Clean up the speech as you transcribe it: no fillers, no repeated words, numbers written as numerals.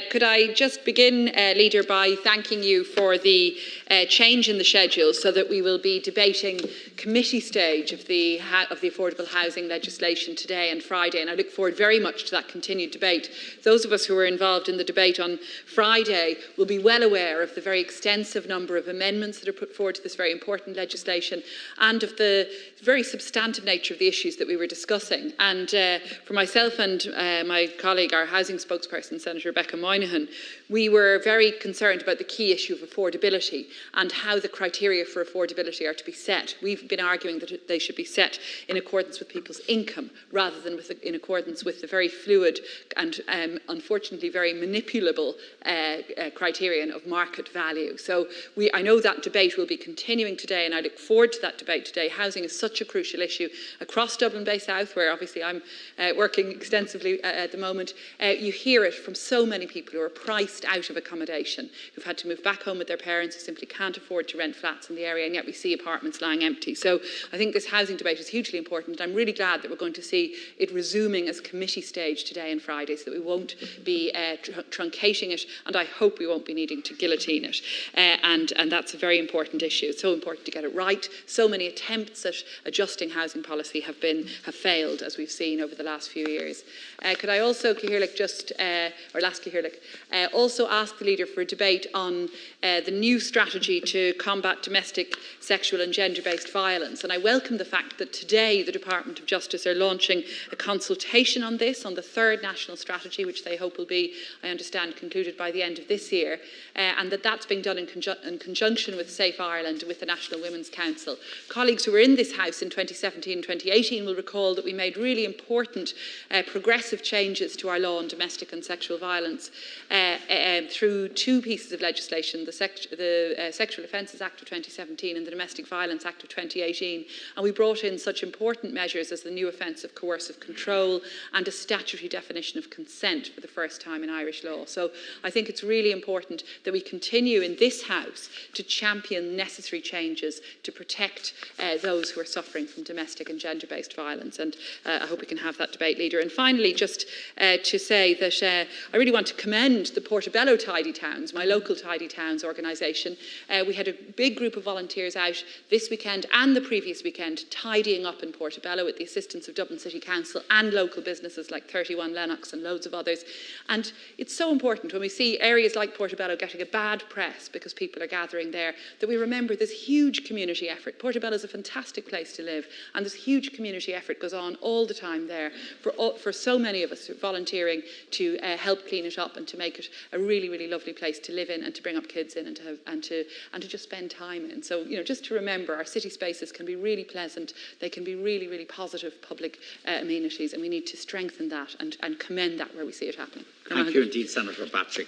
Could I just begin, Leader, by thanking you for the change in the schedule so that we will be debating committee stage of the affordable housing legislation today and Friday, and I look forward very much to that continued debate. Those of us who were involved in the debate on Friday will be well aware of the very extensive number of amendments that are put forward to this very important legislation and of the very substantive nature of the issues that we were discussing. And for myself and my colleague, our housing spokesperson, Senator Rebecca Moynihan, we were very concerned about the key issue of affordability and how the criteria for affordability are to be set. We've been arguing that they should be set in accordance with people's income rather than in accordance with the very fluid and unfortunately very manipulable criterion of market value. So I know that debate will be continuing today, and I look forward to that debate today. Housing is such a crucial issue across Dublin Bay South, where obviously I'm working extensively at the moment. You hear it from so many people who are priced out of accommodation, who've had to move back home with their parents, who simply can't afford to rent flats in the area, and yet we see apartments lying empty. So I think this housing debate is hugely important. I'm really glad that we're going to see it resuming as committee stage today and Friday, so that we won't be truncating it, and I hope we won't be needing to guillotine it. And that's a very important issue. It's so important to get it right. So many attempts at adjusting housing policy have failed, as we've seen over the last few years. Could I also, also ask the Leader for a debate on the new strategy to combat domestic, sexual and gender-based violence. And I welcome the fact that today the Department of Justice are launching a consultation on this, on the third national strategy, which they hope will be, I understand, concluded by the end of this year, and that's being done in conjunction with Safe Ireland and with the National Women's Council. Colleagues who were in this House in 2017 and 2018 will recall that we made really important progressive changes to our law on domestic and sexual violence through two pieces of legislation, the Sexual Offences Act of 2017 and the Domestic Violence Act of 2018. And we brought in such important measures as the new offence of coercive control and a statutory definition of consent for the first time in Irish law. So I think it's really important that we continue in this House to champion necessary changes to protect those who are suffering from domestic and gender-based violence. And I hope we can have that debate, Leader. And finally, just to say that I really want to commend the Portobello Tidy Towns, my local Tidy Towns organisation. We had a big group of volunteers out this weekend and the previous weekend tidying up in Portobello with the assistance of Dublin City Council and local businesses like 31 Lennox and loads of others. And it's so important when we see areas like Portobello getting a bad press because people are gathering there, that we remember this huge community effort. Portobello is a fantastic place to live, and this huge community effort goes on all the time there for so many of us volunteering to help clean it up and to make it a really, really lovely place to live in and to bring up kids in and to just spend time in. So, just to remember, our city spaces can be really pleasant. They can be really, really positive public amenities, and we need to strengthen that and commend that where we see it happening. Thank you indeed, Senator Patrick.